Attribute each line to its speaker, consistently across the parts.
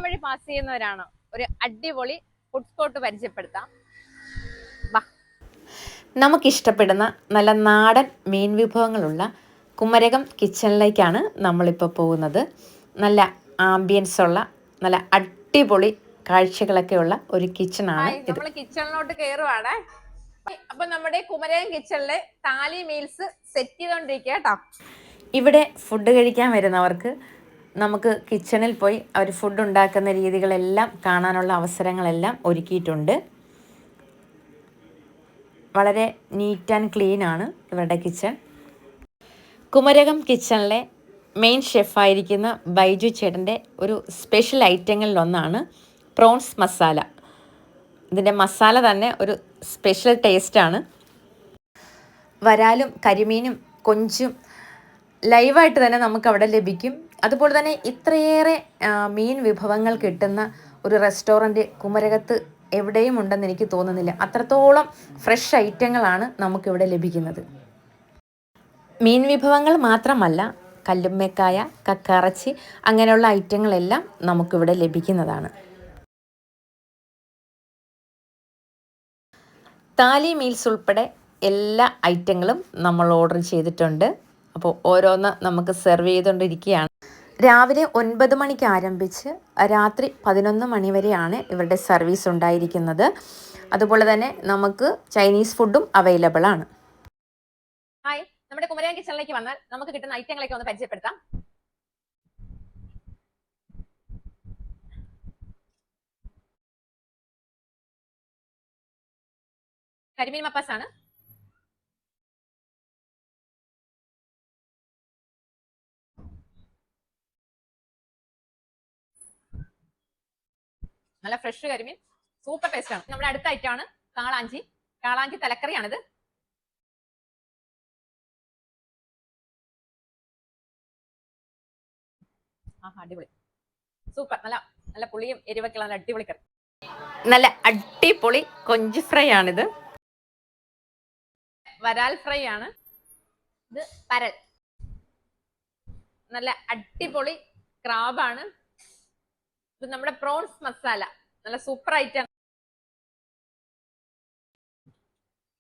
Speaker 1: വഴി പാസ് ചെയ്യുന്നവരാണോ ഒരു അടിപൊളി ഫുഡ് സ്പോട്ട് പരിചയപ്പെടുത്താം.
Speaker 2: നമുക്കിഷ്ടപ്പെടുന്ന നല്ല നാടൻ മീൻ വിഭവങ്ങളുള്ള കുമരകം കിച്ചണിലേക്കാണ് നമ്മളിപ്പോൾ പോകുന്നത്. നല്ല ആംബിയൻസ് ഉള്ള നല്ല അടിപൊളി കാഴ്ചകളൊക്കെ ഉള്ള ഒരു കിച്ചണാണ് ഇത്.
Speaker 1: നമ്മൾ കിച്ചണിലോട്ട് കയറുവാണ്. അപ്പൊ നമ്മുടെ കുമരകം കിച്ചണിലെ താലി മീൽസ് സെറ്റ് ചെയ്തോണ്ടിരിക്കുക കേട്ടോ.
Speaker 2: ഇവിടെ ഫുഡ് കഴിക്കാൻ വരുന്നവർക്ക് നമുക്ക് കിച്ചണിൽ പോയി അവർ ഫുഡ് ഉണ്ടാക്കുന്ന രീതികളെല്ലാം കാണാനുള്ള അവസരങ്ങളെല്ലാം ഒരുക്കിയിട്ടുണ്ട്. വളരെ നീറ്റ് ആൻഡ് ക്ലീൻ ആണ് ഇവരുടെ കിച്ചൺ. കുമരകം കിച്ചണിലെ മെയിൻ ഷെഫായിരിക്കുന്ന ബൈജു ചേട്ടൻ്റെ ഒരു സ്പെഷ്യൽ ഐറ്റങ്ങളിലൊന്നാണ് പ്രോൺസ് മസാല. ഇതിൻ്റെ മസാല തന്നെ ഒരു സ്പെഷ്യൽ ടേസ്റ്റാണ്. വരാലും കരിമീനും കൊഞ്ചും ലൈവായിട്ട് തന്നെ നമുക്കവിടെ ലഭിക്കും. അതുപോലെ തന്നെ ഇത്രയേറെ മീൻ വിഭവങ്ങൾ കിട്ടുന്ന ഒരു റെസ്റ്റോറൻറ്റ് കുമരകത്ത് എവിടെയും ഉണ്ടെന്ന് എനിക്ക് തോന്നുന്നില്ല. അത്രത്തോളം ഫ്രഷ് ഐറ്റങ്ങളാണ് നമുക്കിവിടെ ലഭിക്കുന്നത്. മീൻ വിഭവങ്ങൾ മാത്രമല്ല, കല്ലുമ്മേക്കായ, കക്കാറച്ചി അങ്ങനെയുള്ള ഐറ്റങ്ങളെല്ലാം നമുക്കിവിടെ ലഭിക്കുന്നതാണ്. താലി മീൽസ് ഉൾപ്പെടെ എല്ലാ ഐറ്റങ്ങളും നമ്മൾ ഓർഡർ ചെയ്തിട്ടുണ്ട്. അപ്പോൾ ഓരോന്ന് നമുക്ക് സെർവ് ചെയ്തുകൊണ്ടിരിക്കുകയാണ്. രാവിലെ 9 മണിക്ക് ആരംഭിച്ച് രാത്രി 11 മണി വരെയാണ് ഇവരുടെ സർവീസ് ഉണ്ടായിരിക്കുന്നത്. അതുപോലെ തന്നെ നമുക്ക് ചൈനീസ് ഫുഡും അവൈലബിൾ ആണ്.
Speaker 1: ഹായ്, നമ്മുടെ കുമരകം കിച്ചണിലേക്ക് വന്നാൽ നമുക്ക് കിട്ടുന്ന ഐറ്റങ്ങളൊക്കെ ഒന്ന് പരിചയപ്പെടുത്താം. കരിമീൻ മപ്പാസ് ആണ്. നല്ല ഫ്രഷ് കരിമീൻ, സൂപ്പർ ടേസ്റ്റ് ആണ്. നമ്മുടെ അടുത്ത ഐറ്റം ആണ് കാളാഞ്ചി തലക്കറിയാണിത്. അടിപൊളി, സൂപ്പർ. നല്ല നല്ല പുളിയും എരിവൊക്കെയുള്ള നല്ല അടിപൊളി കറി.
Speaker 2: നല്ല അടിപൊളി കൊഞ്ച് ഫ്രൈ ആണിത്.
Speaker 1: വരാൽ ഫ്രൈ ആണ് ഇത്. പരൽ, നല്ല അടിപൊളി ക്രാബാണ് ഇത്. നമ്മുടെ പ്രോൺസ് മസാല നല്ല സൂപ്പർ ഐറ്റം.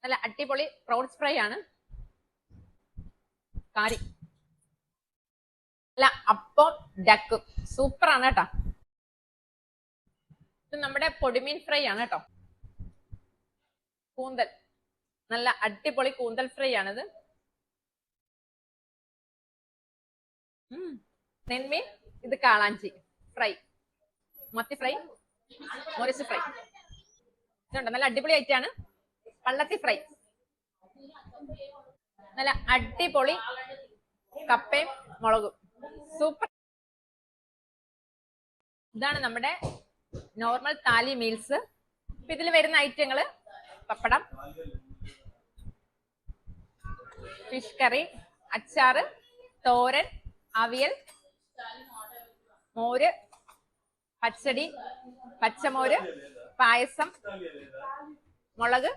Speaker 1: നല്ല അടിപൊളി പ്രോൺസ് ഫ്രൈ ആണ്. കാരി, അല്ല അപ്പം ഡക്ക്, സൂപ്പർ ആണ് കേട്ടോ. ഇത് നമ്മുടെ പൊടിമീൻ ഫ്രൈ ആണ് കേട്ടോ. കൂന്തൽ, നല്ല അടിപൊളി കൂന്തൽ ഫ്രൈ ആണിത്. നെന്മീൻ, ഇത് കാളാഞ്ചി ഫ്രൈ, മത്തി ഫ്രൈ, മോരിസ് ഫ്രൈ. ഇതുണ്ട്, നല്ല അടിപൊളി ഐറ്റാണ്. പള്ളത്തി ഫ്രൈ, നല്ല അടിപൊളി കപ്പയും മുളകും, സൂപ്പർ. ഇതാണ് നമ്മുടെ നോർമൽ താലി മീൽസ്. ഇതിൽ വരുന്ന ഐറ്റങ്ങള് പപ്പടം, ഫിഷ് കറി, അച്ചാറ്, തോരൻ, അവിയൽ, മോര്, പച്ചടി, പച്ചമോര്, പായസം, മുളക്,